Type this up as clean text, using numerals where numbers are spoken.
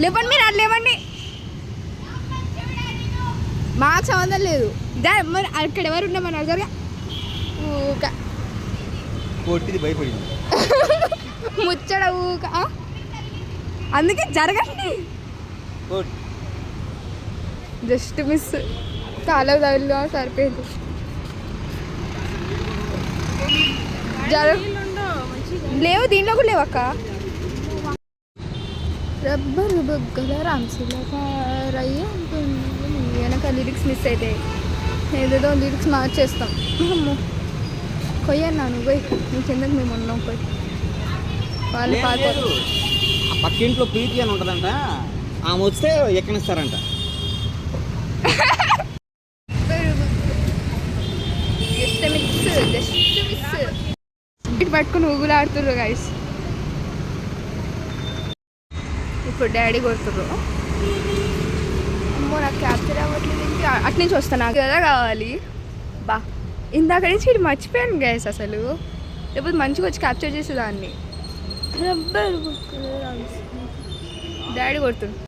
లేవండి మీరు అట్లా లేవండి, మాకు సంబంధం లేదు. మరి అక్కడ ఎవరు ఉన్నామని అడగరు ఊక భయపడింది ముచ్చడ ఊక. అందుకే జరగండి. జస్ట్ మిస్ కాలు తగిలిగా సరిపోయింది. లేవు దీంట్లో కూడా లేవు అక్క. రబ్బర్ బొగ్గల రామ్సిలకారయ్య వెనక లిరిక్స్ మిస్ అవుతాయి. ఏదేదో లిరిక్స్ మార్చేస్తాం. కొయ్యన్నా నువ్వు పోయి, నువ్వు కిందకి మేము ఉన్నాం పోయి. వాళ్ళు పాతారు. పక్కింట్లో ప్రీతి అని ఉంటుందంట, ఆమె వస్తే ఎక్కనిస్తారంట. జస్ట్ మిస్ ఇటు పట్టుకుని ఊగులాడుతుర్రు గైస్. ఇప్పుడు డాడీ కొడుతుర్రు. అమ్మో నాకు క్యాప్చర్ అవ్వట్లేదు. అటు నుంచి వస్తాను, నాకు కదా కావాలి. బా ఇందాక నుంచి ఇటు మర్చిపోయాను గైస్ అసలు, లేకపోతే మంచిగా వచ్చి క్యాప్చర్ చేసేదాన్ని. డాడీ కొడుతుంది.